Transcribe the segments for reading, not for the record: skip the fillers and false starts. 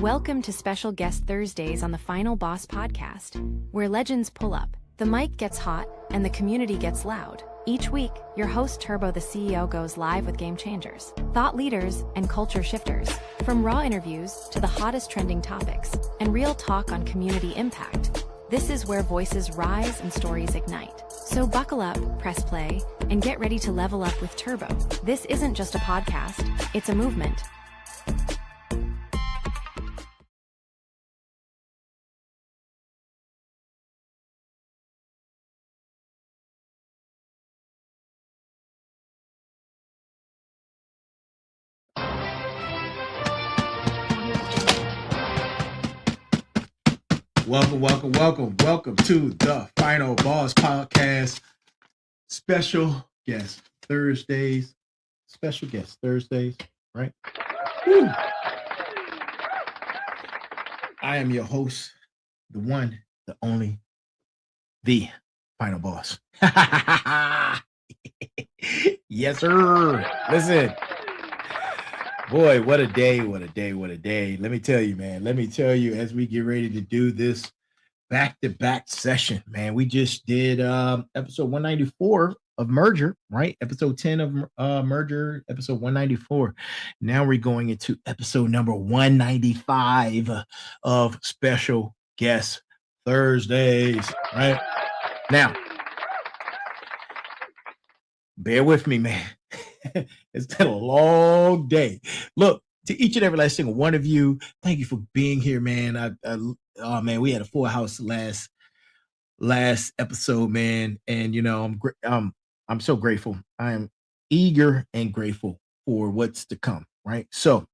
Welcome to Special Guest Thursdays on the Final Boss podcast, where legends pull up, the mic gets hot, and the community gets loud. Each week, your host Turbo the CEO goes live with game changers, thought leaders, and culture shifters. From raw interviews to the hottest trending topics, and real talk on community impact. This is where voices rise and stories ignite. So buckle up, press play, and get ready to level up with Turbo. This isn't just a podcast, it's a movement. Welcome to the Final Boss podcast. Special guest Thursdays, right? Woo. I am your host, the one, the only, the Final Boss. Yes, sir. Listen. Boy, what a day. Let me tell you, man. As we get ready to do this back-to-back session, man, we just did episode 194 of Merger, right? Episode 10 of Merger, episode 194. Now we're going into episode number 195 of Special Guest Thursdays, right? Now, bear with me, man. It's been a long day. Look, to each and every last single one of you, thank you for being here, man. Oh man, we had a full house last episode, man, and you know I'm so grateful. I am eager and grateful for what's to come. Right. So,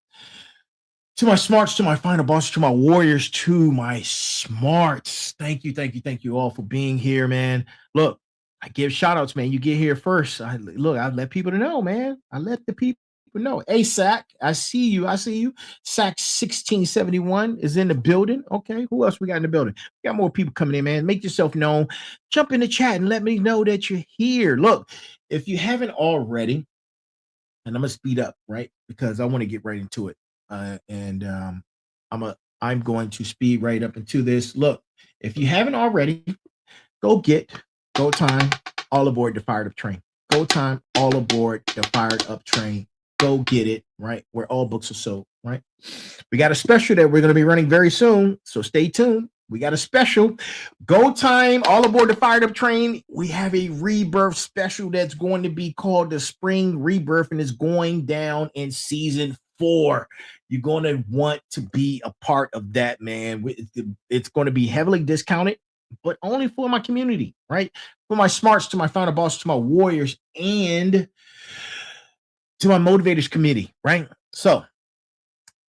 to my smarts, to my final boss, to my warriors, to my smarts, thank you all for being here, man. Look. I give shout outs, man. You get here first. I let people know, man. I let the people know. Hey, Sack, I see you. Sack 1671 is in the building. Okay. Who else we got in the building? We got more people coming in, man. Make yourself known. Jump in the chat and let me know that you're here. Look, if you haven't already, and I'm going to speed up, right? Because I want to get right into it. I'm going to speed right up into this. Look, if you haven't already, Go time, all aboard the fired up train. Go time, all aboard the fired up train. Go get it, right? Where all books are sold, right? We got a special that we're going to be running very soon, so stay tuned. We got a special. Go time, all aboard the fired up train. We have a rebirth special that's going to be called the Spring Rebirth, and it's going down in season 4. You're going to want to be a part of that, man. It's going to be heavily discounted, but only for my community, right? For my smarts, to my final boss, to my warriors, and to my motivators committee, right? So,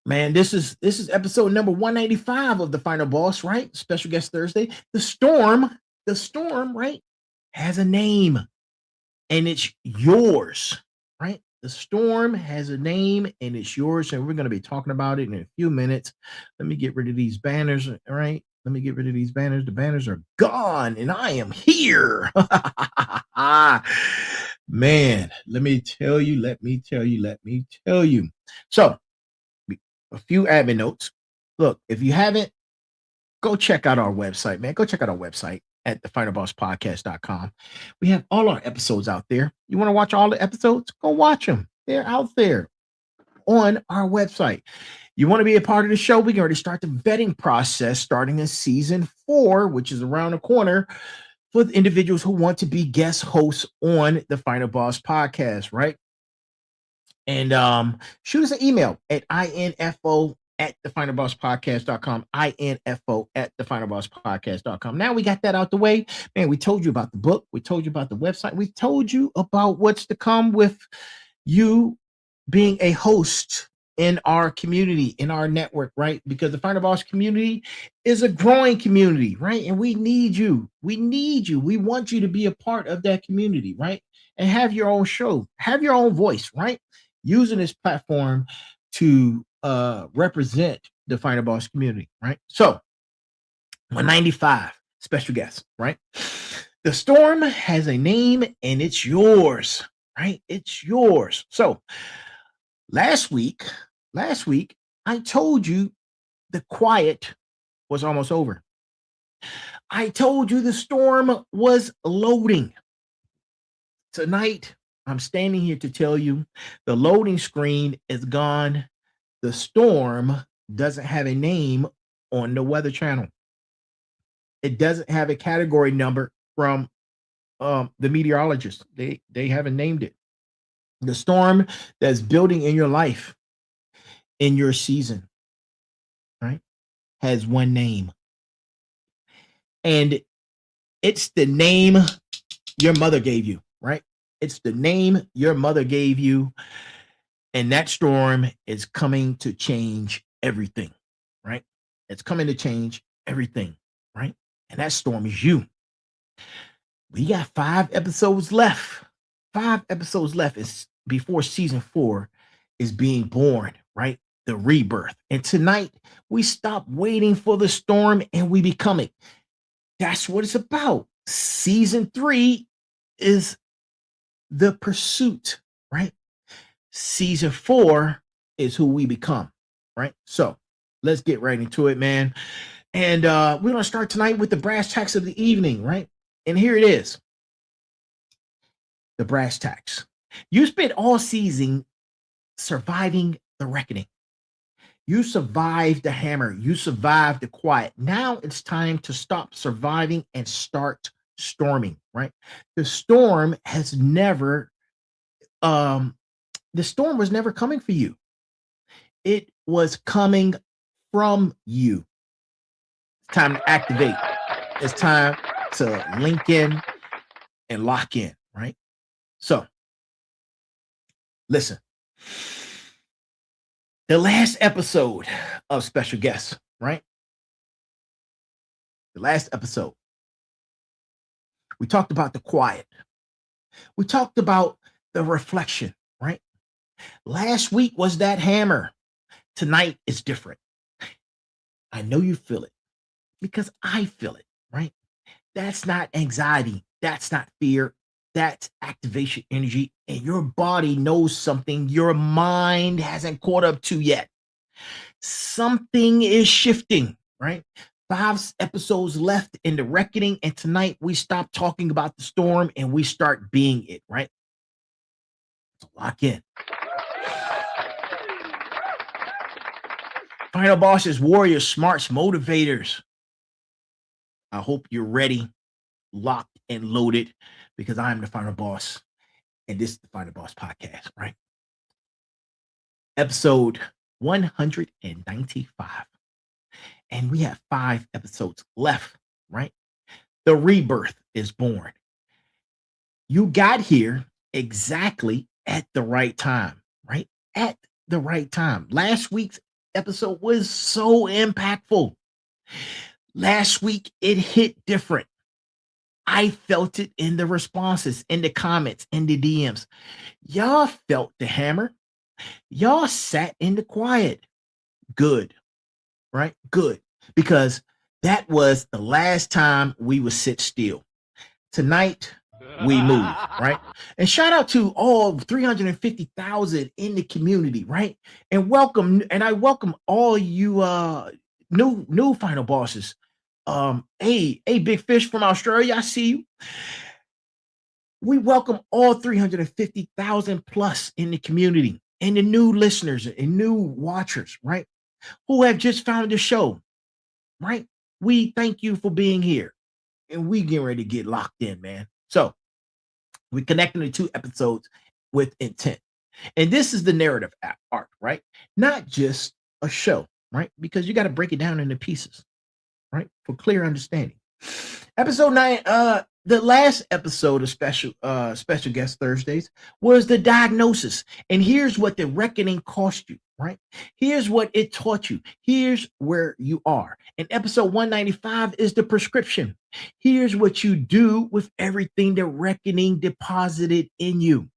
man, this is episode number 195 of the Final Boss, right? Special Guest Thursday. The storm, right, has a name, and it's yours, right? The storm has a name, and it's yours, and we're going to be talking about it in a few minutes. Let me get rid of these banners, all right? Let me get rid of these banners. The banners are gone, and I am here. Man, let me tell you. So, a few admin notes. Look, if you haven't, go check out our website, man. Go check out our website at thefinalbosspodcast.com. We have all our episodes out there. You want to watch all the episodes? Go watch them. They're out there on our website. You want to be a part of the show? We can already start the vetting process starting in season 4, which is around the corner, with individuals who want to be guest hosts on the Final Boss podcast, right? And shoot us an email at info@thefinalbosspodcast.com, info@thefinalbosspodcast.com. Now we got that out the way. Man, we told you about the book. We told you about the website. We told you about what's to come with you being a host in our community, in our network, right? Because the Final Boss community is a growing community, right? And we need you. We want you to be a part of that community, right? And have your own show, have your own voice, right? Using this platform to represent the Final Boss community, right? So, 195, special guest, right? The storm has a name, and it's yours, right? It's yours. So, last week, I told you the quiet was almost over. I told you the storm was loading. Tonight, I'm standing here to tell you the loading screen is gone. The storm doesn't have a name on the Weather Channel. It doesn't have a category number from the meteorologists. They haven't named it. The storm that's building in your life, in your season, right, has one name. And it's the name your mother gave you, right? It's the name your mother gave you. And that storm is coming to change everything, right? It's coming to change everything, right? And that storm is you. We got 5 episodes left. 5 episodes left is before season 4 is being born, right? The rebirth. And tonight we stop waiting for the storm and we become it. That's what it's about. Season 3 is the pursuit, right? Season 4 is who we become, right? So let's get right into it, man. And we're going to start tonight with the brass tacks of the evening, right? And here it is. The brass tacks. You spent all season surviving the reckoning. You survived the hammer. You survived the quiet. Now it's time to stop surviving and start storming, right? The storm has never, the storm was never coming for you. It was coming from you. It's time to activate. It's time to link in and lock in, right? So, listen. The last episode of Special Guests, right? The last episode. We talked about the quiet. We talked about the reflection, right? Last week was that hammer. Tonight is different. I know you feel it because I feel it, right? That's not anxiety. That's not fear. That's activation energy. And your body knows something your mind hasn't caught up to yet. Something is shifting, right? 5 episodes left in the reckoning. And tonight we stop talking about the storm and we start being it, right? So lock in. Final bosses, warriors, smarts, motivators. I hope you're ready, locked, and loaded because I am the final boss. And this is the Final Boss Podcast, right? Episode 195. And we have 5 episodes left, right? The rebirth is born. You got here exactly at the right time, right? At the right time. Last week's episode was so impactful. Last week, it hit different. I felt it in the responses, in the comments, in the DMs. Y'all felt the hammer. Y'all sat in the quiet. Good, right? Good. Because that was the last time we would sit still. Tonight, we move, right? And shout out to all 350,000 in the community, right? And welcome, and I welcome all you new final bosses. Hey, Big Fish from Australia, I see you. We welcome all 350,000 plus in the community and the new listeners and new watchers, right? Who have just found the show, right? We thank you for being here. And we getting ready to get locked in, man. So we're connecting the 2 episodes with intent. And this is the narrative arc, right? Not just a show, right? Because you got to break it down into pieces, right? For clear understanding. Episode 9, the last episode of special guest Thursdays was the diagnosis. And here's what the reckoning cost you, right? Here's what it taught you. Here's where you are. And episode 195 is the prescription. Here's what you do with everything the reckoning deposited in you.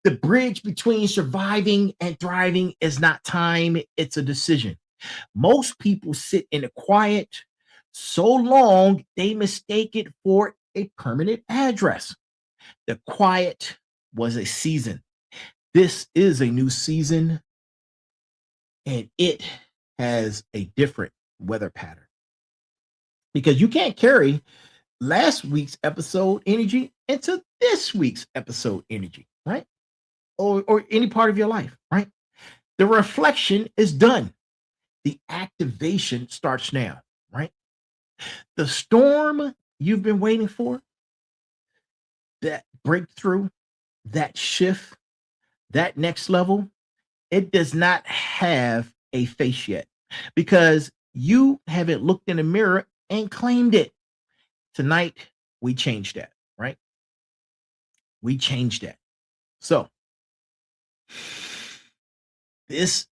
The bridge between surviving and thriving is not time, it's a decision. Most people sit in the quiet so long they mistake it for a permanent address. The quiet was a season. This is a new season, and it has a different weather pattern, because you can't carry last week's episode energy into this week's episode energy, right? Or any part of your life, right? The reflection is done. The activation starts now, right? The storm you've been waiting for, that breakthrough, that shift, that next level, it does not have a face yet because you haven't looked in the mirror and claimed it. Tonight, we changed that, right? We changed that. So, this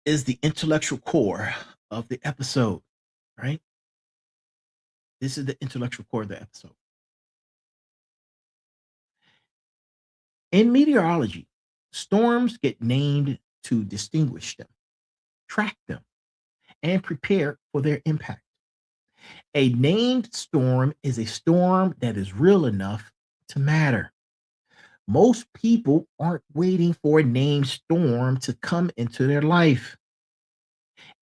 is the intellectual core of the episode, right? This is the intellectual core of the episode. In meteorology, storms get named to distinguish them, track them, and prepare for their impact. A named storm is a storm that is real enough to matter. Most people aren't waiting for a named storm to come into their life.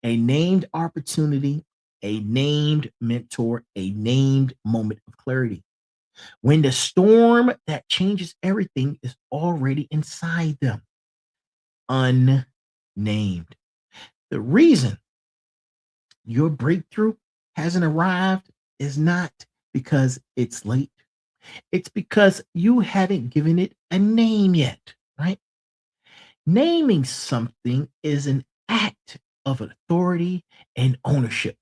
A named opportunity, a named mentor, a named moment of clarity. When the storm that changes everything is already inside them, unnamed. The reason your breakthrough hasn't arrived is not because it's late. It's because you haven't given it a name yet, right? Naming something is an act of authority and ownership.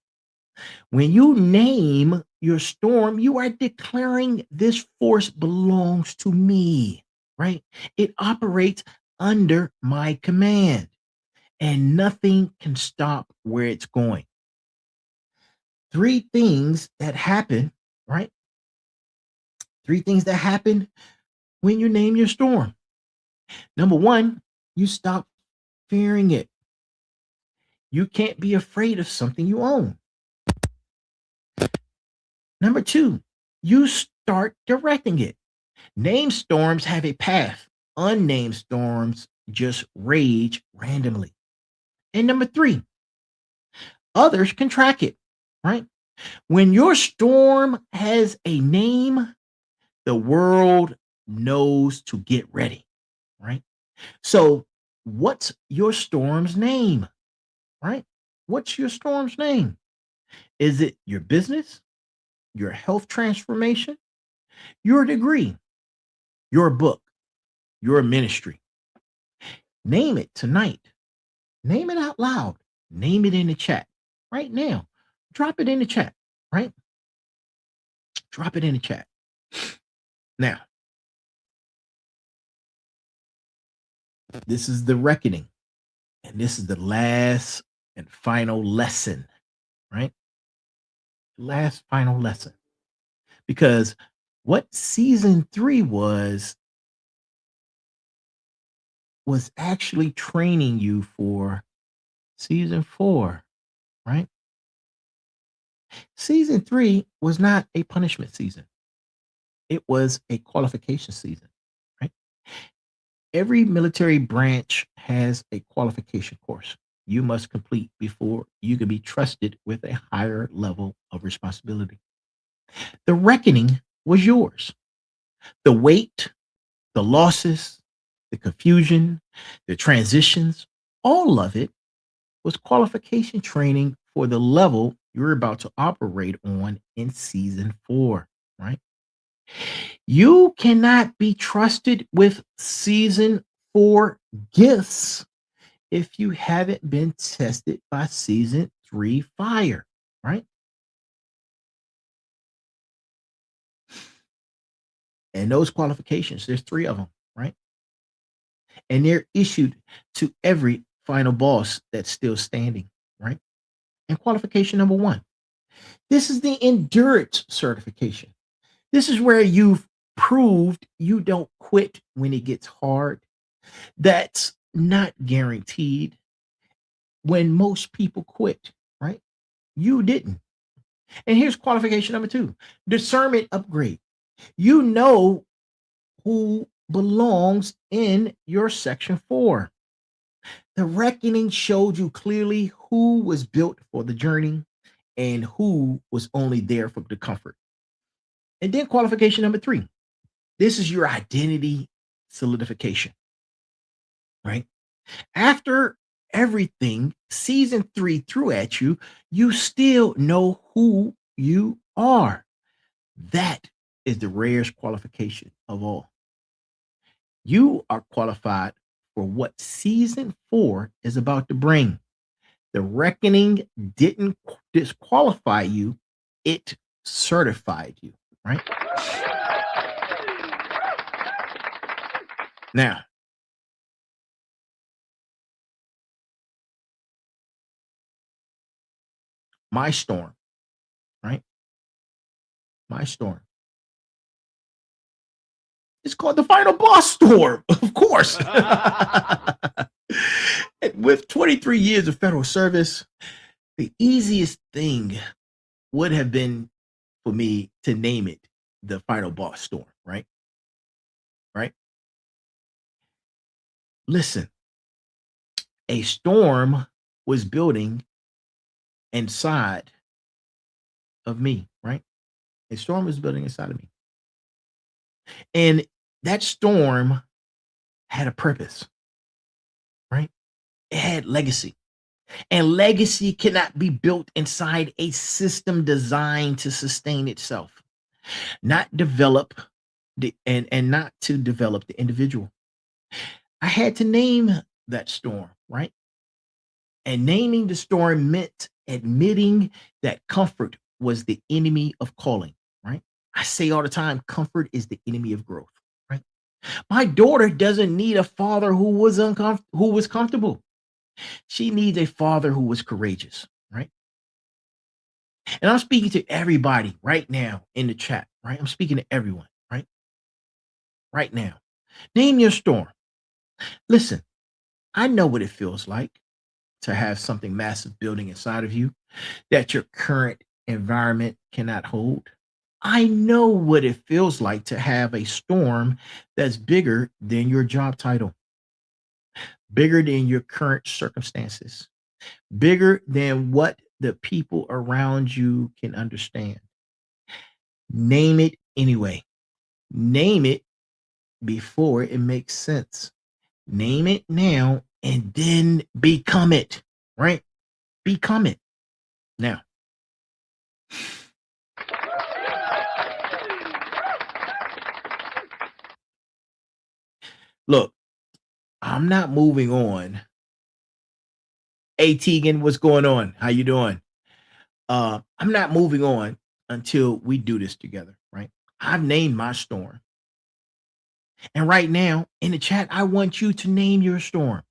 When you name your storm, you are declaring this force belongs to me, right? It operates under my command, and nothing can stop where it's going. Three things that happen, right? Three things that happen when you name your storm. Number one, you stop fearing it. You can't be afraid of something you own. Number two, you start directing it. Named storms have a path. Unnamed storms just rage randomly. And number three, others can track it, right? When your storm has a name, the world knows to get ready, right? So, what's your storm's name, right? What's your storm's name? Is it your business, your health transformation, your degree, your book, your ministry? Name it tonight. Name it out loud. Name it in the chat right now. Drop it in the chat, right? Drop it in the chat. Now, this is the reckoning, and this is the last and final lesson, right? Last final lesson. Because what season 3 was actually training you for season 4, right? Season 3 was not a punishment season. It was a qualification season, right? Every military branch has a qualification course you must complete before you can be trusted with a higher level of responsibility. The reckoning was yours. The weight, the losses, the confusion, the transitions, all of it was qualification training for the level you're about to operate on in season 4, right? You cannot be trusted with season 4 gifts if you haven't been tested by season 3 fire, right? And those qualifications, there's 3 of them, right? And they're issued to every final boss that's still standing, right? And qualification number 1. This is the endurance certification. This is where you've proved you don't quit when it gets hard. That's not guaranteed when most people quit, right? You didn't. And here's qualification number 2, discernment upgrade. You know who belongs in your section 4. The reckoning showed you clearly who was built for the journey, and who was only there for the comfort. And then qualification number three, this is your identity solidification, right? After everything season three threw at you, you still know who you are. That is the rarest qualification of all. You are qualified for what season four is about to bring. The reckoning didn't disqualify you, it certified you, right? Now, my storm, right? My storm. It's called the final boss storm, of course. With 23 years of federal service, the easiest thing would have been for me to name it the final boss storm, right? Right? Listen, a storm was building inside of me, right? A storm was building inside of me. And that storm had a purpose, right? It had legacy. And legacy cannot be built inside a system designed to sustain itself, not develop and not to develop the individual. I had to name that storm, right? And naming the storm meant admitting that comfort was the enemy of calling, right? I say all the time, comfort is the enemy of growth, right? My daughter doesn't need a father who was comfortable. She needs a father who was courageous, right? And I'm speaking to everybody right now in the chat, right? I'm speaking to everyone, right? Right now. Name your storm. Listen, I know what it feels like to have something massive building inside of you that your current environment cannot hold. I know what it feels like to have a storm that's bigger than your job title, bigger than your current circumstances, bigger than what the people around you can understand. Name it anyway. Name it before it makes sense. Name it now and then become it, right? Become it. Now, look, I'm not moving on. Hey Tegan, what's going on? How you doing? I'm not moving on until we do this together, right? I've named my storm. And right now in the chat, I want you to name your storm.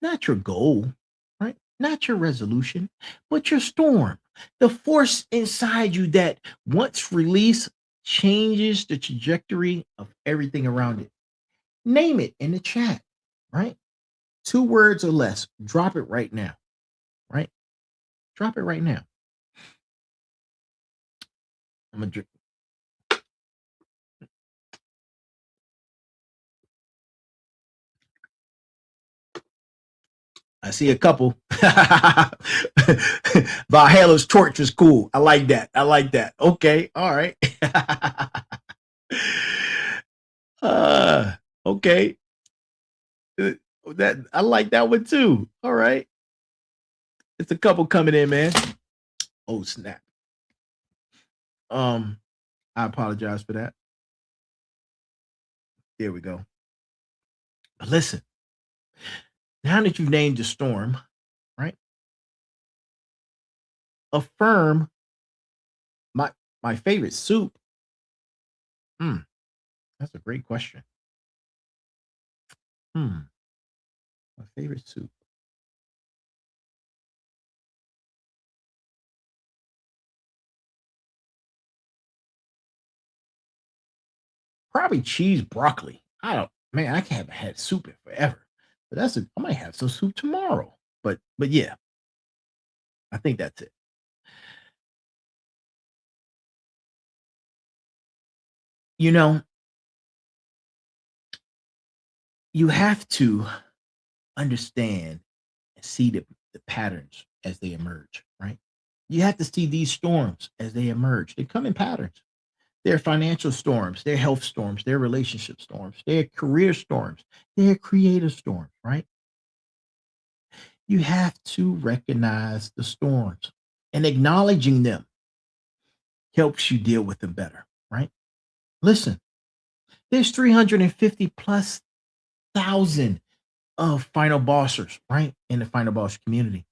Not your goal, right? Not your resolution, but your storm. The force inside you that once released changes the trajectory of everything around it. Name it in the chat, right? 2 words or less. Drop it right now, right? Drop it right now. I'm gonna drink. I see a couple. Valhalla's torch was cool. I like that. I like that. Okay. All right. uh, okay. That I like that one too. All right. It's a couple coming in, man. Oh snap. Um, I apologize for that. There we go. But listen, now that you've named the storm, right? Affirm my my favorite soup. Hmm, that's a great question. Hmm, my favorite soup. Probably cheese broccoli. I don't, man, I haven't had soup in forever. But I might have some soup tomorrow. But yeah, I think that's it. You know, you have to understand and see the patterns as they emerge, right? You have to see these storms as they emerge. They come in patterns. They're financial storms, they're health storms, they're relationship storms, they're career storms, they're creative storms, right? You have to recognize the storms, and acknowledging them helps you deal with them better, right? Listen, there's 350 plus thousand of final bossers, right? In the final boss community.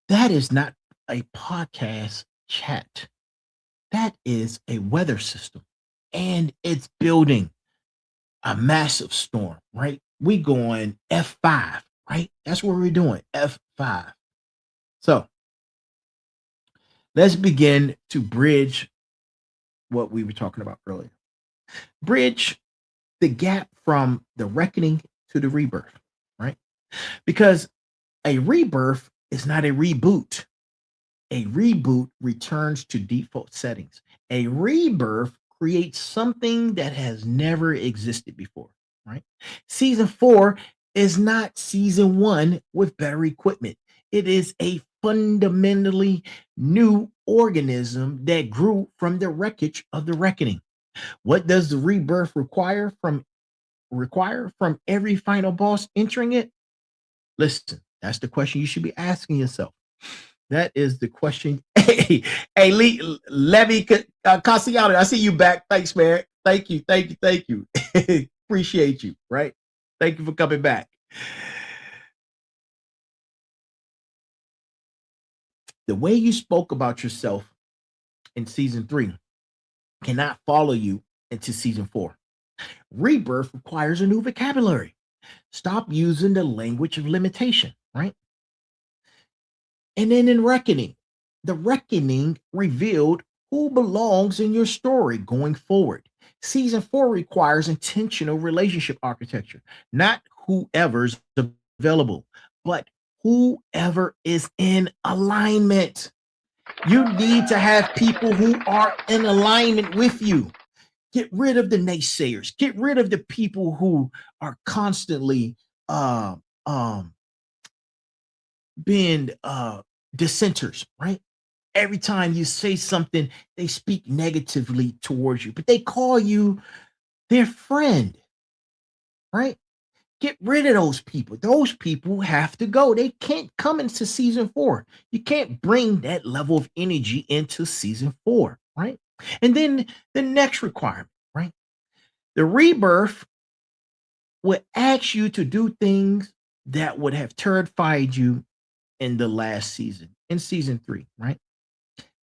That is not a podcast chat. That is a weather system, and it's building a massive storm, right? We going F5, right? That's what we're doing, F5. So let's begin to bridge what we were talking about earlier. Bridge the gap from the reckoning to the rebirth, right? Because a rebirth is not a reboot. A reboot returns to default settings. A rebirth creates something that has never existed before, right? Season 4 is not season 1 with better equipment. It is a fundamentally new organism that grew from the wreckage of the reckoning. What does the rebirth require from every final boss entering it? Listen, that's the question you should be asking yourself. That is the question. Hey, Levy Cassiano, I see you back. Thanks, man. Thank you. Appreciate you, right? Thank you for coming back. The way you spoke about yourself in season 3 cannot follow you into season 4. Rebirth requires a new vocabulary. Stop using the language of limitation, right? And then in Reckoning, the Reckoning revealed who belongs in your story going forward. Season 4 requires intentional relationship architecture, not whoever's available, but whoever is in alignment. You need to have people who are in alignment with you. Get rid of the naysayers. Get rid of the people who are constantly uh, um, being dissenters, right? Every time you say something, they speak negatively towards you, but they call you their friend, right? Get rid of those people. Those people have to go. They can't come into season 4. You can't bring that level of energy into season 4, right? And then the next requirement, right? The rebirth would ask you to do things that would have terrified you in the last season, in season 3, right?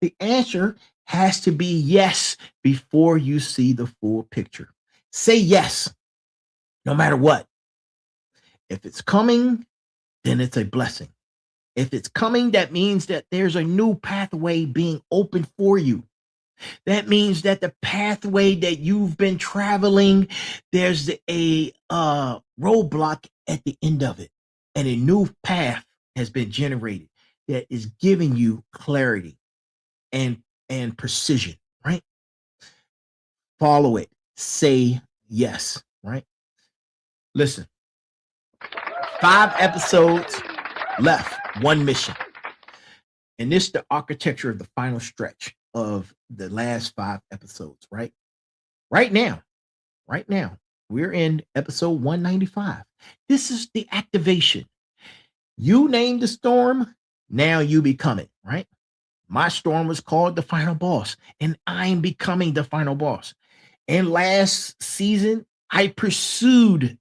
The answer has to be yes before you see the full picture. Say yes, no matter what. If it's coming, then it's a blessing. If it's coming, that means that there's a new pathway being opened for you. That means that the pathway that you've been traveling, there's a roadblock at the end of it, and a new path has been generated that is giving you clarity and precision, right? Follow it. Say yes, right? Listen, 5 episodes left, 1 mission. And this is the architecture of the final stretch of the last 5 episodes, right? Right now, right now, we're in episode 195. This is the activation. You name the storm, now you become it, right? My storm was called the final boss, and I'm becoming the final boss. And last season, I pursued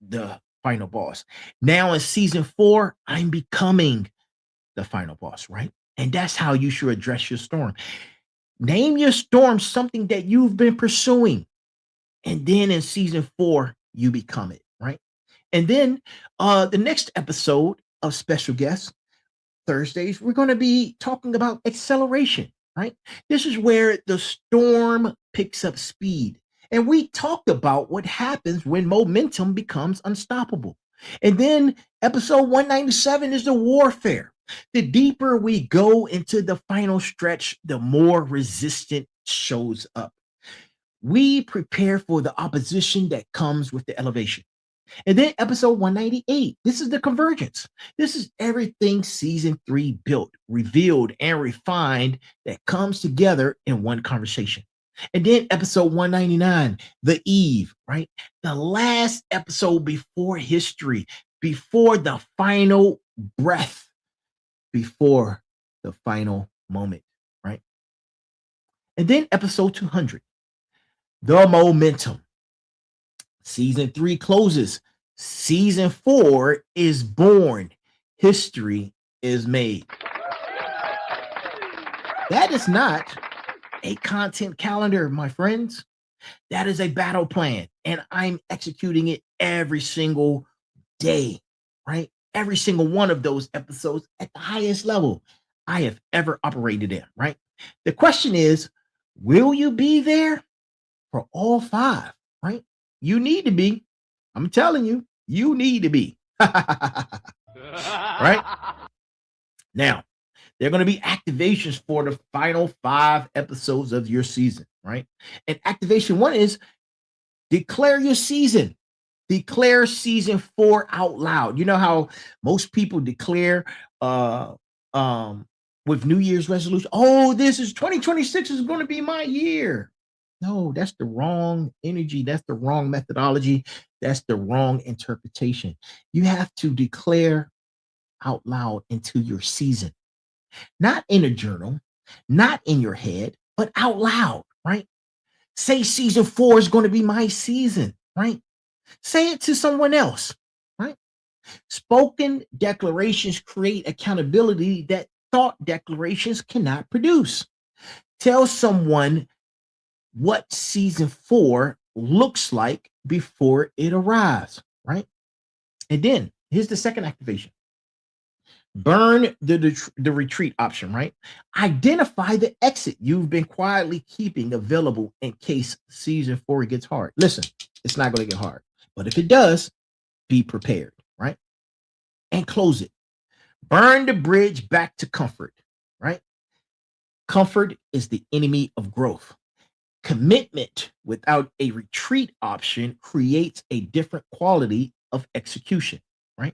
the final boss. Now in season 4, I'm becoming the final boss, right? And that's how you should address your storm. Name your storm something that you've been pursuing. And then in season 4, you become it, right? And then the next episode of Special Guests, Thursdays, we're going to be talking about acceleration, right? This is where the storm picks up speed. And we talked about what happens when momentum becomes unstoppable. And then episode 197 is the warfare. The deeper we go into the final stretch, the more resistant shows up. We prepare for the opposition that comes with the elevation. And then episode 198. This is the convergence. This is everything season 3 built, revealed, and refined that comes together in one conversation. And then episode 199, the Eve, right? The last episode before history, before the final breath, before the final moment, right? And then episode 200, the momentum. Season 3 closes. Season 4 is born. History is made. That is not a content calendar, my friends. That is a battle plan, and I'm executing it every single day, right? Every single one of those episodes at the highest level I have ever operated in, right? The question is, will you be there for all 5, right? You need to be. I'm telling you, you need to be. Right? Now, there are going to be activations for the final 5 episodes of your season, right? And activation 1 is declare your season. Declare season 4 out loud. You know how most people declare um with New Year's resolution, oh, this is 2026 is going to be my year. No, that's the wrong energy. That's the wrong methodology. That's the wrong interpretation. You have to declare out loud into your season, not in a journal, not in your head, but out loud, right? Say season 4 is going to be my season, right? Say it to someone else, right? Spoken declarations create accountability that thought declarations cannot produce. Tell someone what season 4 looks like before it arrives, right? And then here's the second activation. Burn the retreat option, right? Identify the exit you've been quietly keeping available in case season 4 gets hard. Listen, it's not going to get hard, but if it does, be prepared, right? And close it. Burn the bridge back to comfort, right? Comfort is the enemy of growth. Commitment without a retreat option creates a different quality of execution, right?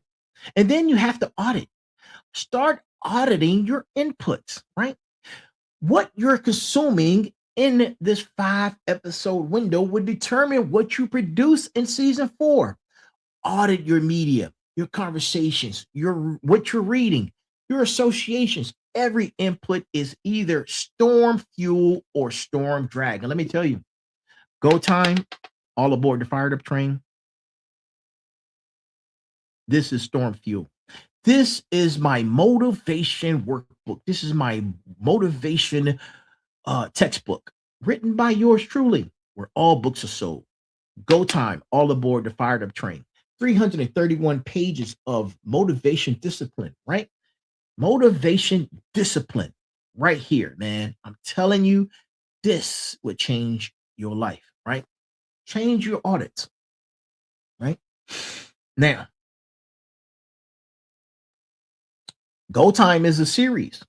And then you have to audit. Start auditing your inputs, right? What you're consuming in this 5 episode window would determine what you produce in season 4. Audit your media, your conversations, your what you're reading, your associations. Every input is either storm fuel or storm drag. And let me tell you, go time, all aboard the fired up train. This is storm fuel. This is my motivation workbook. This is my motivation textbook written by yours truly, where all books are sold. Go time, all aboard the fired up train. 331 pages of motivation discipline, right? Motivation discipline right here, man. I'm telling you, this would change your life, right? Change your audits, right? Now, Go Time is a series.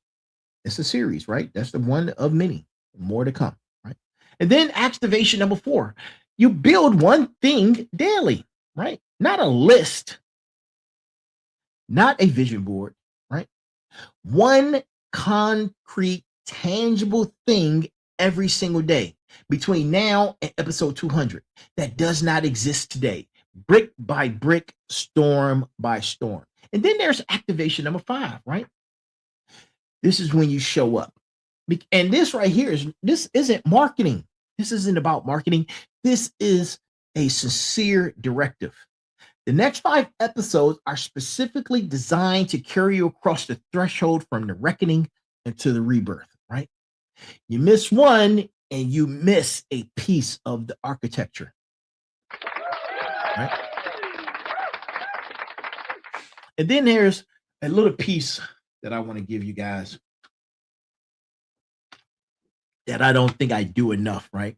It's a series, right? That's the one of many, more to come, right? And then activation number 4, you build one thing daily, right? Not a list, not a vision board, right? One concrete, tangible thing every single day between now and episode 200 that does not exist today, brick by brick, storm by storm. And then there's activation number 5, right? This is when you show up. And this isn't marketing. This isn't about marketing. This is a sincere directive. The next 5 episodes are specifically designed to carry you across the threshold from the reckoning into the rebirth, right? You miss one and you miss a piece of the architecture, right? And then there's a little piece that I want to give you guys that I don't think I do enough, right?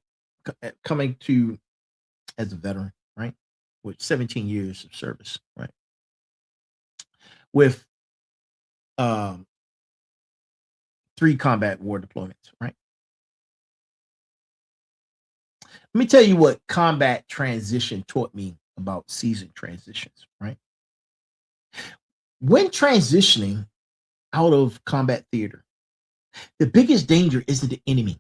Coming to as a veteran, right? With 17 years of service, right? With um 3 combat war deployments, right? Let me tell you what combat transition taught me about season transitions, right? When transitioning out of combat theater, the biggest danger isn't the enemy.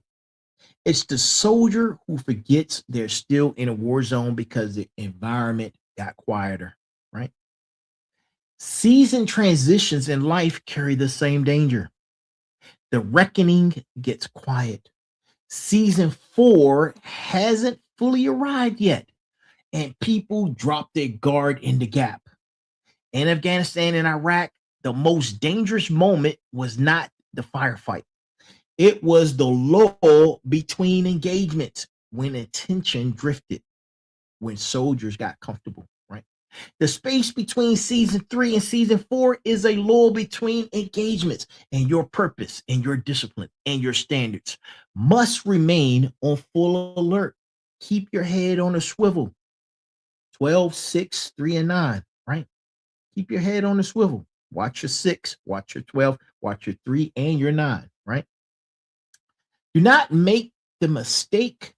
It's the soldier who forgets they're still in a war zone because the environment got quieter, right? Season transitions in life carry the same danger. The reckoning gets quiet. Season 4 hasn't fully arrived yet, and people drop their guard in the gap. In Afghanistan and Iraq, the most dangerous moment was not the firefight. It was the lull between engagements when attention drifted, when soldiers got comfortable, right? The space between season 3 and season 4 is a lull between engagements, and your purpose and your discipline and your standards must remain on full alert. Keep your head on a swivel. 12, 6, 3, and 9, right? Keep your head on the swivel. Watch your 6, watch your 12, watch your 3, and your 9, right? Do not make the mistake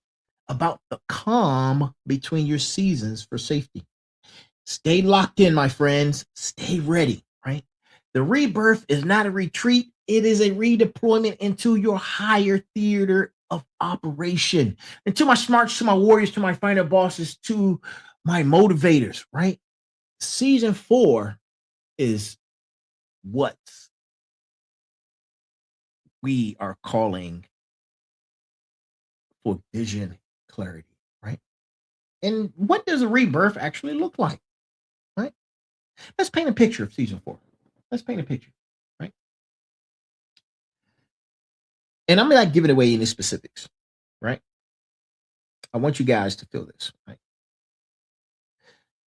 about the calm between your seasons for safety. Stay locked in, my friends. Stay ready, right? The rebirth is not a retreat, it is a redeployment into your higher theater of operation. And to my smarts, to my warriors, to my final bosses, to my motivators, right? Season 4 is what we are calling for vision clarity, right? And what does a rebirth actually look like, right? Let's paint a picture of season 4. Let's paint a picture, right? And I'm not giving away any specifics, right? I want you guys to feel this, right?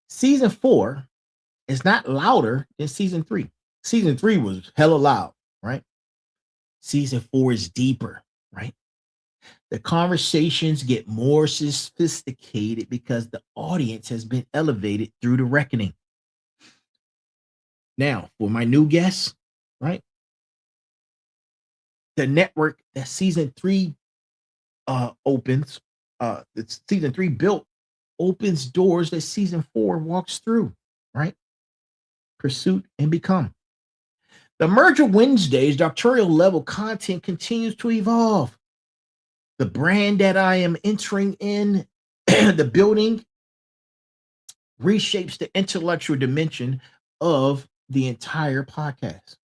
Season 4 is not louder than season 3. Season 3 was hella loud, right? Season 4 is deeper, right? The conversations get more sophisticated because the audience has been elevated through the reckoning. Now, for my new guests, right? The network that season 3 opens, it's season 3 built, opens doors that season 4 walks through, right? Pursuit and become. The Merger Wednesdays doctoral level content continues to evolve. The brand that I am entering in the building reshapes the intellectual dimension of the entire podcast.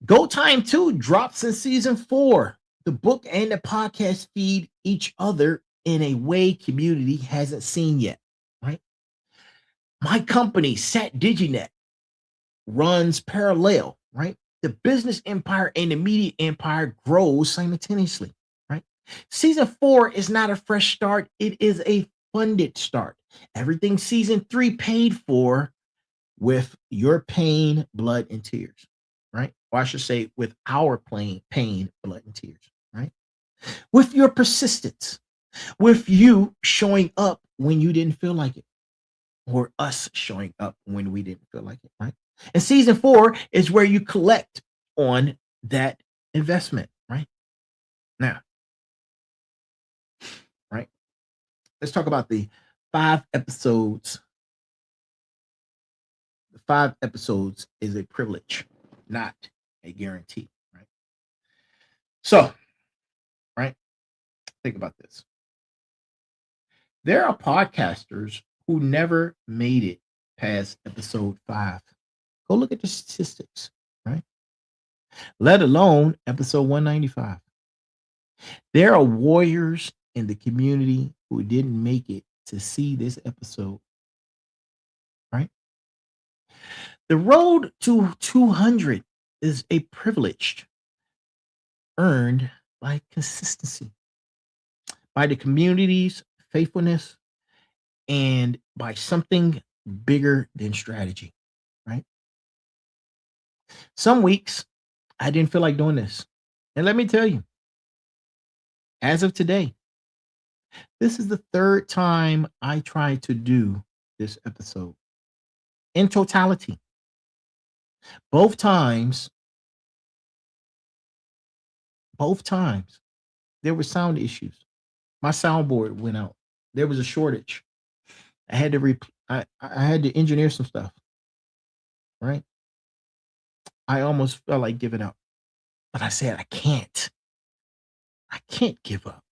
Go Time 2 drops in season 4. The book and the podcast feed each other in a way community hasn't seen yet, right? My company, Sat Diginet, runs parallel, right? The business empire and the media empire grows simultaneously, right? Season 4 is not a fresh start, it is a funded start. Everything season 3 paid for with your pain, blood, and tears, right? Or I should say, with our pain, blood, and tears, right? With your persistence, with you showing up when you didn't feel like it, or us showing up when we didn't feel like it, right? And season 4 is where you collect on that investment, right? Now, right? Let's talk about the 5 episodes. The 5 episodes is a privilege, not a guarantee, right? So, right? Think about this. There are podcasters who never made it past episode 5. Go look at the statistics, right? Let alone episode 195. There are warriors in the community who didn't make it to see this episode, right? The road to 200 is a privilege earned by consistency, by the community's faithfulness, and by something bigger than strategy, right? Some weeks I didn't feel like doing this. And let me tell you, as of today, this is the third time I tried to do this episode in totality. Both times, both times, there were sound issues. My soundboard went out. There was a shortage. I had to I had to engineer some stuff, right? I almost felt like giving up, but I said, I can't. I can't give up,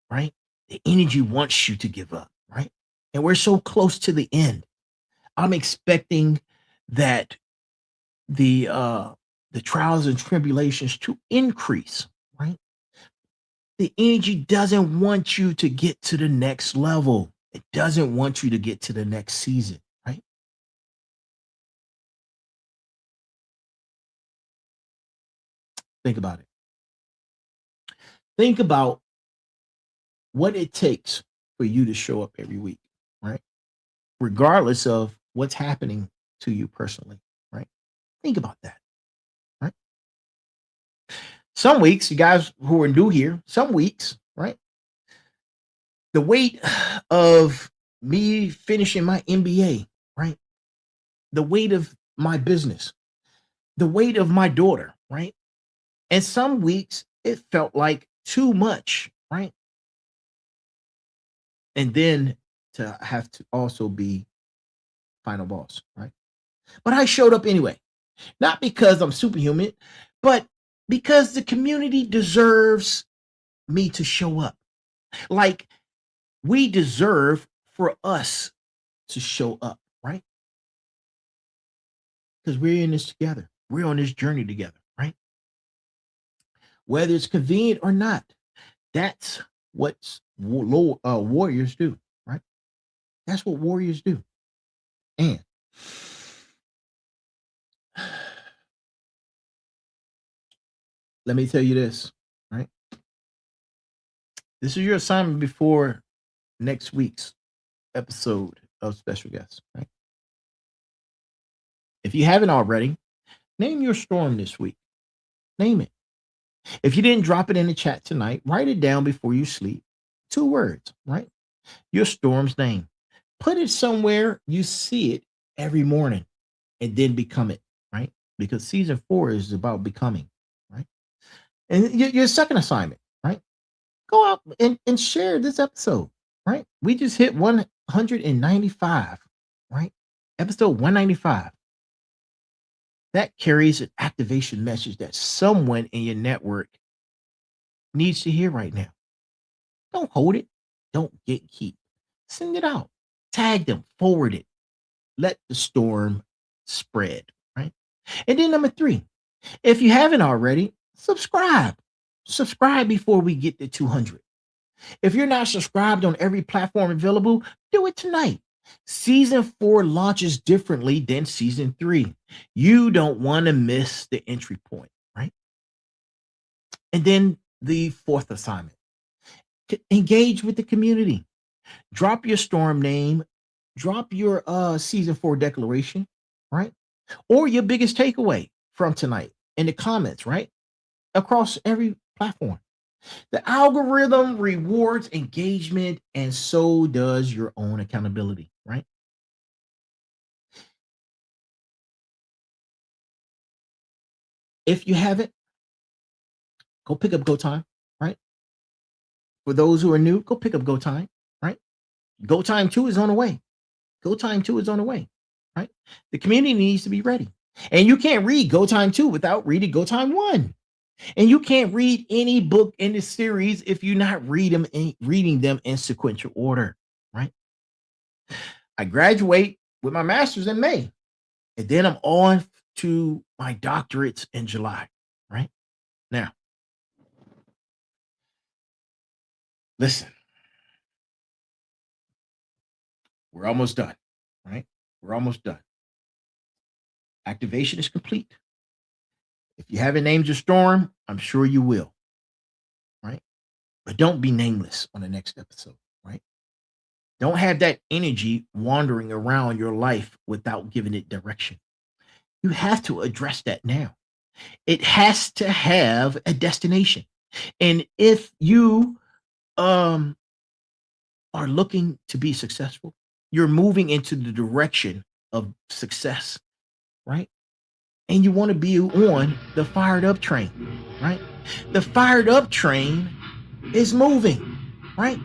right? The energy wants you to give up, right? And we're so close to the end. I'm expecting that the trials and tribulations to increase, right? The energy doesn't want you to get to the next level. It doesn't want you to get to the next season, right? Think about it. Think about what it takes for you to show up every week, right? Regardless of what's happening to you personally, right? Think about that, right? Some weeks, you guys who are new here, some weeks, right? The weight of me finishing my MBA, right? The weight of my business, the weight of my daughter, right? And some weeks it felt like too much, right? And then to have to also be final boss, right? But I showed up anyway, not because I'm superhuman, but because the community deserves me to show up. Like we deserve for us to show up, right? Because we're in this together. We're on this journey together, right? Whether it's convenient or not, that's what warriors do, right? That's what warriors do. And let me tell you this, right? This is your assignment before next week's episode of Special Guests, right? If you haven't already, name your storm this week. Name it. If you didn't drop it in the chat tonight, write it down before you sleep. 2 words, right? Your storm's name. Put it somewhere you see it every morning and then become it, right? Because season 4 is about becoming, right? And your second assignment, right? Go out and share this episode, right? We just hit 195, right? Episode 195. That carries an activation message that someone in your network needs to hear right now. Don't hold it. Don't gatekeep. Send it out. Tag them. Forward it. Let the storm spread, right? And then number 3, if you haven't already, subscribe. Subscribe before we get to 200. If you're not subscribed on every platform available, do it tonight. Season 4 launches differently than season 3. You don't want to miss the entry point, right? And then the 4th assignment, engage with the community. Drop your storm name, drop your season 4 declaration, right? Or your biggest takeaway from tonight in the comments, right? Across every platform. The algorithm rewards engagement, and so does your own accountability, right? If you haven't, go pick up Go Time, right? For those who are new, go pick up Go Time, right? Go Time 2 is on the way. Go Time 2 is on the way, right? The community needs to be ready. And you can't read Go Time 2 without reading Go Time 1. And you can't read any book in the series if you're not reading them in sequential order, right? I graduate with my master's in May, and then I'm on to my doctorates in July, right? Now, listen, we're almost done, right? We're almost done. Activation is complete. If you haven't named your storm, I'm sure you will, right? But don't be nameless on the next episode, right? Don't have that energy wandering around your life without giving it direction. You have to address that now. It has to have a destination. And if you are looking to be successful, you're moving into the direction of success, right? And you want to be on the fired up train, right? The fired up train is moving, right?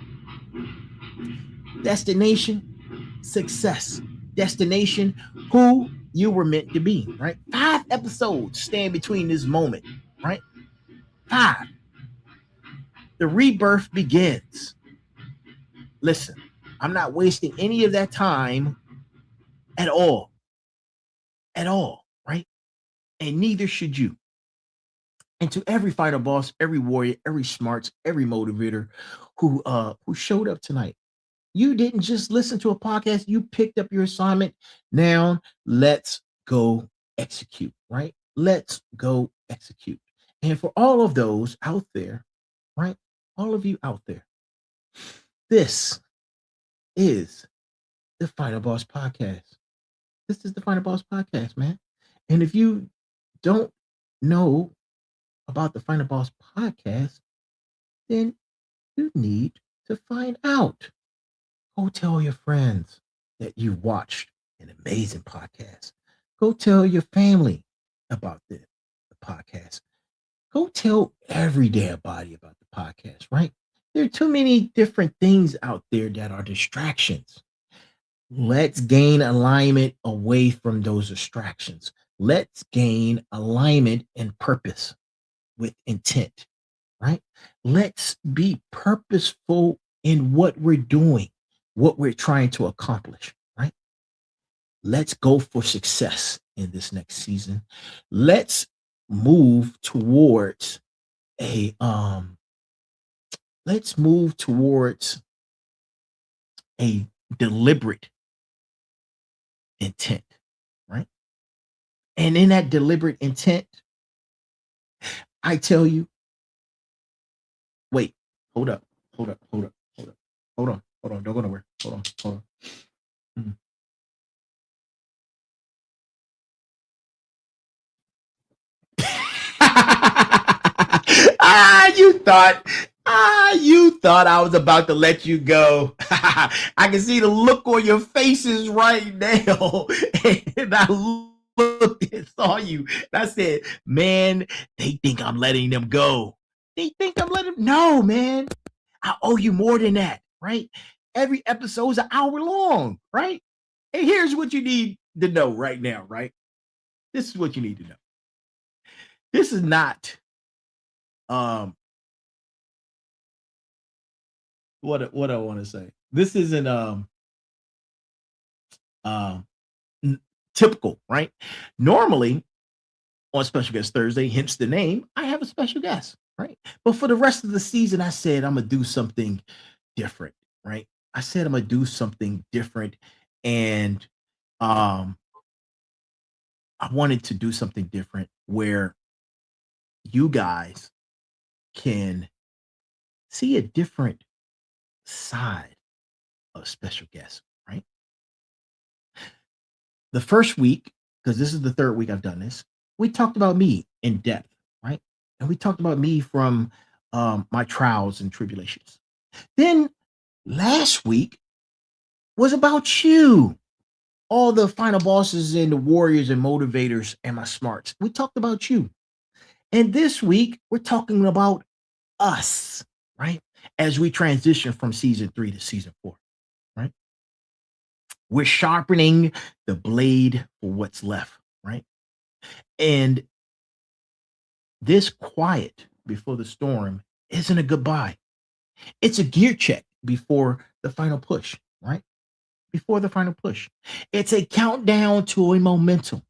Destination, success, destination, who you were meant to be, right? 5 episodes stand between this moment, right? 5. The rebirth begins. Listen, I'm not wasting any of that time at all, right? And neither should you. And to every fighter boss, every warrior, every smarts, every motivator who showed up tonight. You didn't just listen to a podcast, you picked up your assignment. Now let's go execute, right? Let's go execute. And for all of those out there, right? All of you out there, this is the Final Boss Podcast. This is the Final Boss Podcast, man. And if you don't know about the Final Boss Podcast, then you need to find out. Go tell your friends that you watched an amazing podcast. Go tell your family about the podcast. Go tell every damn body about the podcast, right? There are too many different things out there that are distractions. Let's gain alignment away from those distractions. Let's gain alignment and purpose with intent, right? Let's be purposeful in what we're doing, what we're trying to accomplish, right? Let's go for success in this next season. Let's move towards a let's move towards a deliberate intent, right? And in that deliberate intent, I tell you, wait, hold up, hold up, hold up, hold up, hold on, hold on, don't go nowhere. Hold on, hold on. Mm. You thought I was about to let you go. I can see the look on your faces right now. And I looked and saw you. And I said, man, they think I'm letting them go. They think I'm letting them. No, man. I owe you more than that, right? Every episode is an hour long, right? And here's what you need to know right now, right? This is what you need to know. This is not what I want to say. This isn't um typical, right? Normally on Special Guest Thursday, hence the name, I have a special guest, right? But for the rest of the season, I said I'm gonna do something different, right? I said I'm gonna do something different, and I wanted to do something different where you guys can see a different side of special guests, right? The first week, because this is the third week I've done this, we talked about me in depth, right? And we talked about me from my trials and tribulations. Then last week was about you, all the final bosses and the warriors and motivators and my smarts. We talked about you. And this week, we're talking about us, right? As we transition from season 3 to season 4, right? We're sharpening the blade for what's left, right? And this quiet before the storm isn't a goodbye. It's a gear check before the final push, right? Before the final push. It's a countdown to a momentum.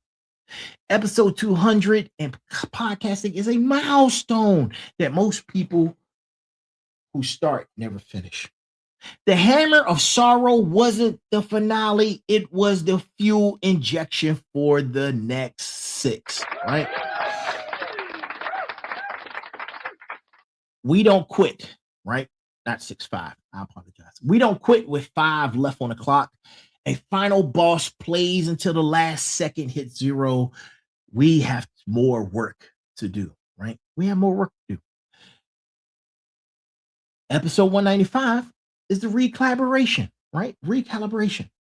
Episode 200 and podcasting is a milestone that most people who start never finish. The hammer of sorrow wasn't the finale, it was the fuel injection for the next 6, right? We don't quit, right? Not 6-5. I apologize. We don't quit with 5 left on the clock. A final boss plays until the last second hits 0. We have more work to do, right? We have more work to do. Episode 195 is the recalibration, right? Recalibration.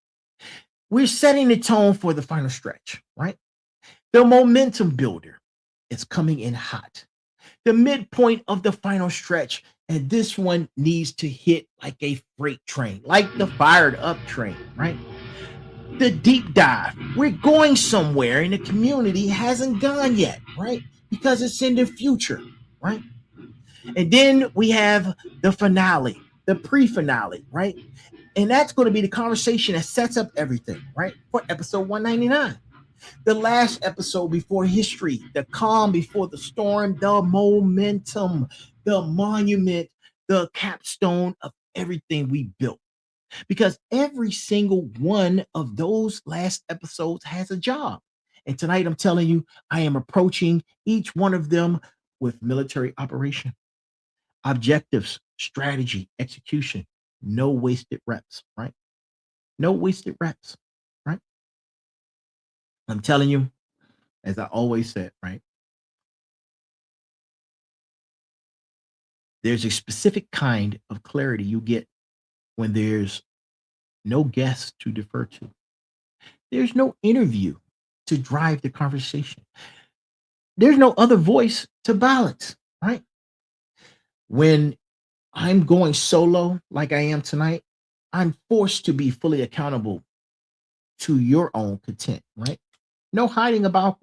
We're setting the tone for the final stretch, right? The momentum builder is coming in hot. The midpoint of the final stretch, and this one needs to hit like a freight train, like the fired up train, right? the deep dive. We're going somewhere and the community hasn't gone yet, right? Because it's in the future, right? And then we have the finale, the pre-finale, right? And that's going to be the conversation that sets up everything, right? For episode 199. The last episode before history, the calm before the storm, the momentum, the monument, the capstone of everything we built. Because every single one of those last episodes has a job. And tonight I'm telling you, I am approaching each one of them with military operation, objectives, strategy, execution, no wasted reps, right? No wasted reps, right? I'm telling you, as I always said, right? There's a specific kind of clarity you get when there's no guest to defer to. There's no interview to drive the conversation. There's no other voice to balance, right? When I'm going solo like I am tonight, I'm forced to be fully accountable to your own content, right? No hiding about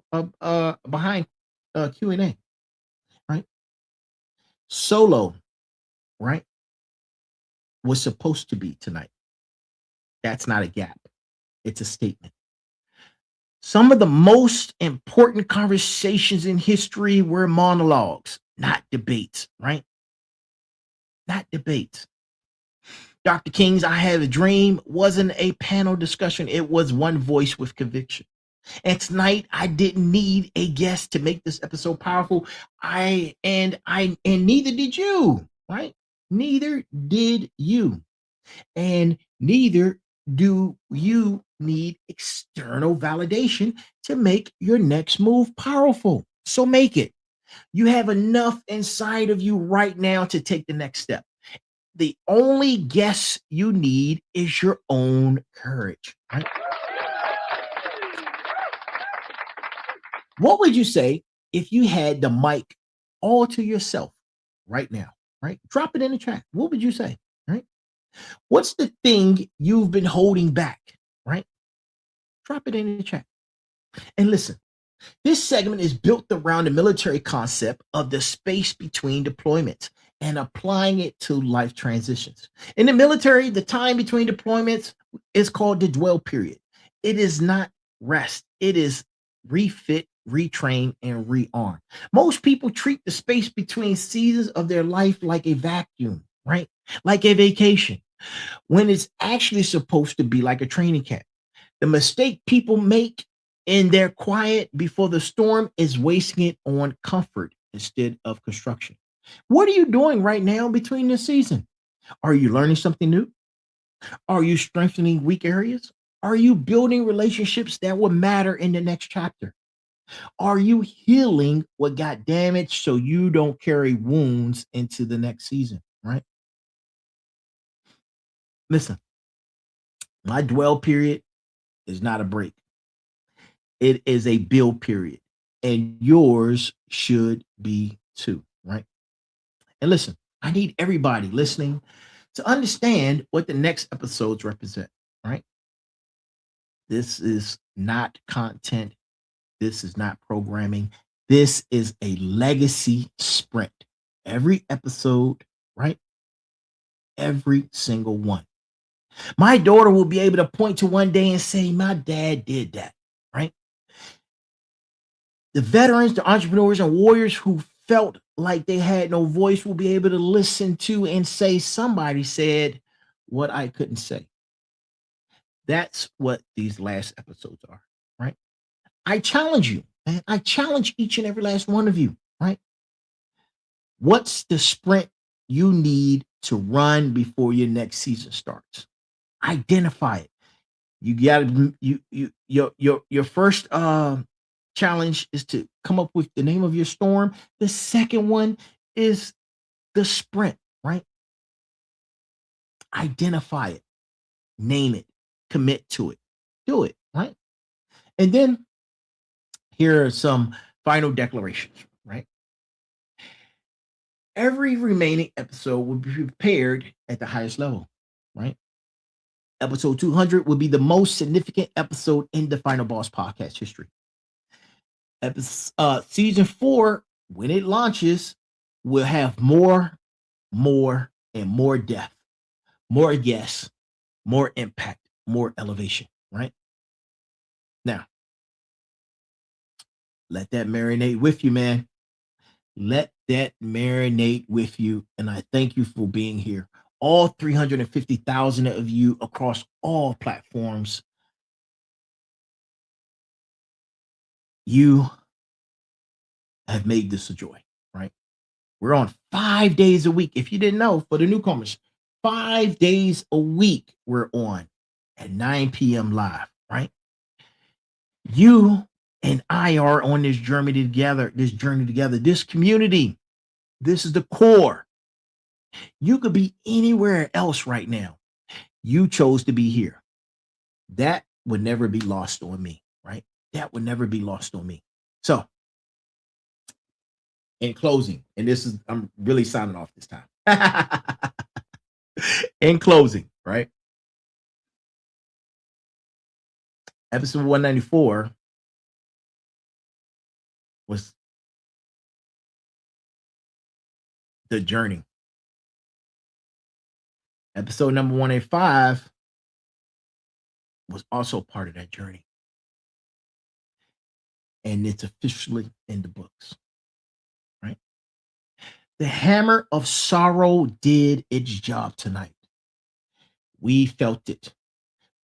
behind Q&A, right? Solo, right? Was supposed to be tonight. That's not a gap. It's a statement. Some of the most important conversations in history were monologues, not debates, right? Not debates. Dr. King's I Have a Dream wasn't a panel discussion, it was one voice with conviction. And tonight I didn't need a guest to make this episode powerful. And neither did you, right? Neither did you. And neither do you need external validation to make your next move powerful. So make it. You have enough inside of you right now to take the next step. The only guess you need is your own courage. Right? What would you say if you had the mic all to yourself right now? Right? Drop it in the chat. What would you say? Right? What's the thing you've been holding back? Right? Drop it in the chat. And listen, this segment is built around the military concept of the space between deployments and applying it to life transitions. In the military, the time between deployments is called the dwell period. It is not rest, it is refit, retrain, and rearm. Most people treat the space between seasons of their life like a vacuum, right? Like a vacation, when it's actually supposed to be like a training camp. The mistake people make in their quiet before the storm is wasting it on comfort instead of construction. What are you doing right now between the season? Are you learning something new? Are you strengthening weak areas? Are you building relationships that will matter in the next chapter? Are you healing what got damaged so you don't carry wounds into the next season? Right? Listen, my dwell period is not a break. It is a build period, and yours should be too, right? And listen, I need everybody listening to understand what the next episodes represent, right? This is not content. This is not programming. This is a legacy sprint. Every episode, right? Every single one. My daughter will be able to point to one day and say, my dad did that, right? The veterans, the entrepreneurs, and warriors who felt like they had no voice will be able to listen to and say, somebody said what I couldn't say. That's what these last episodes are, right? I challenge you, man. I challenge each and every last one of you, right? What's the sprint you need to run before your next season starts? Identify it. You got to your first challenge is to come up with the name of your storm. The second one is the sprint, right? Identify it, name it, commit to it, do it, right? And then here are some final declarations, right? Every remaining episode will be prepared at the highest level, right? Episode 200 will be the most significant episode in the Final Boss podcast history. Season 4, when it launches, will have more, and more depth, more guests, more impact, more elevation, right? Now, let that marinate with you, man. Let that marinate with you. And I thank you for being here. All 350,000 of you across all platforms. You have made this a joy, right? We're on 5 days a week. If you didn't know, for the newcomers, 5 days a week we're on at 9 p.m. live, right? You and I are on this journey together, this community. This is the core. You could be anywhere else right now. You chose to be here. That would never be lost on me, right? That would never be lost on me. So, in closing, and I'm really signing off this time. In closing, right? Episode 194 was the journey. Episode number 185 was also part of that journey. And it's officially in the books, right? The hammer of sorrow did its job tonight. We felt it.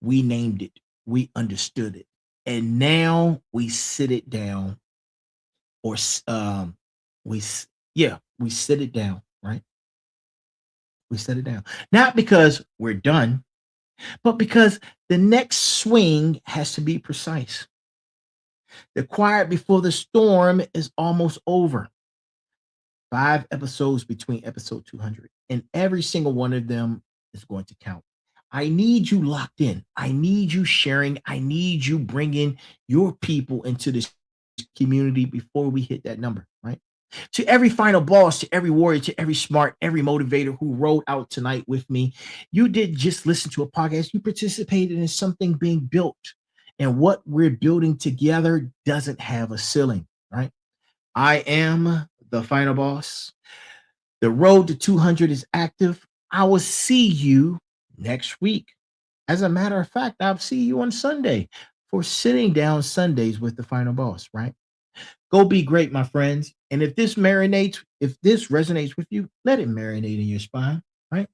We named it. We understood it. And now we sit it down, or we sit it down, right? We set it down. Not because we're done, but because the next swing has to be precise. The quiet before the storm is almost over. 5 episodes between episode 200, and every single one of them is going to count. I need you locked in. I need you sharing. I need you bringing your people into this community before we hit that number, right? To every final boss, to every warrior, to every smart, every motivator who rode out tonight with me, you didn't just listen to a podcast, you participated in something being built. And what we're building together doesn't have a ceiling, right? I am the final boss. The road to 200 is active. I will see you next week. As a matter of fact, I'll see you on Sunday for Sitting Down Sundays with the final boss, right? Go be great, my friends. And if this resonates with you, let it marinate in your spine, right?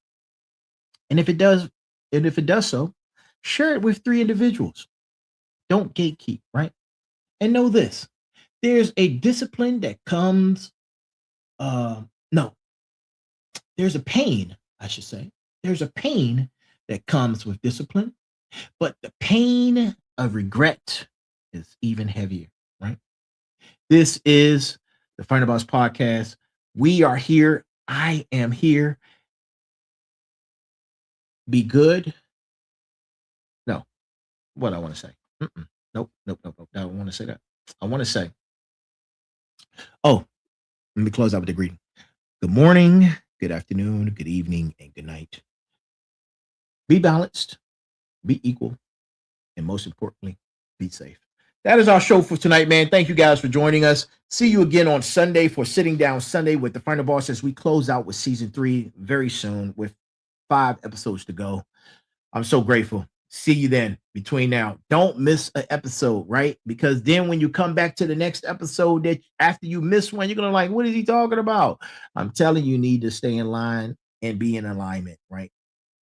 And if it does so, share it with 3 individuals. Don't gatekeep, right? And know this, there's a discipline that comes, there's a pain, I should say. There's a pain that comes with discipline, but the pain of regret is even heavier, right? This is the Final Boss Podcast. We are here. I am here. Be good. No, what I want to say. Nope. I don't want to say that. I want to say, let me close out with the greeting. Good morning, good afternoon, good evening, and good night. Be balanced, be equal, and most importantly, be safe. That is our show for tonight, man. Thank you guys for joining us. See you again on Sunday for Sitting Down Sunday with the Final Boss as we close out with season 3 very soon with 5 episodes to go. I'm so grateful. See you then. Between now, don't miss an episode, right? Because then when you come back to the next episode, that after you miss one, you're gonna like, what is he talking about? I'm telling you, need to stay in line and be in alignment, right?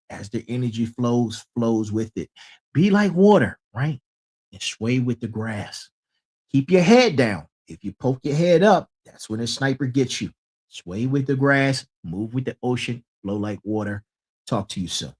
As the energy flows with it. Be like water, right? And sway with the grass. Keep your head down. If you poke your head up, that's when a sniper gets you. Sway with the grass, move with the ocean, flow like water. Talk to you soon.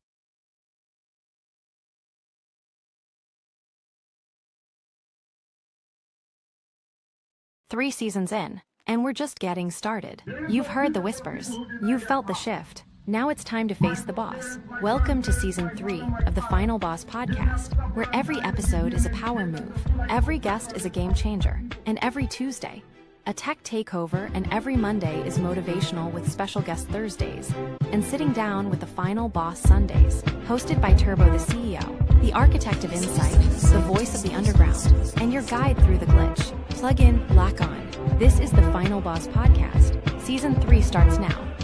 Three seasons in, and we're just getting started. You've heard the whispers. You've felt the shift. Now it's time to face the boss. Welcome to season 3 of the Final Boss Podcast, where every episode is a power move, every guest is a game changer, and every Tuesday, a tech takeover, and every Monday is motivational with special guest Thursdays, and sitting down with the final boss Sundays. Hosted by Turbo the CEO, the architect of insight, the voice of the underground, and your guide through the glitch. Plug in, lock on. This is the Final Boss Podcast. Season 3 starts now.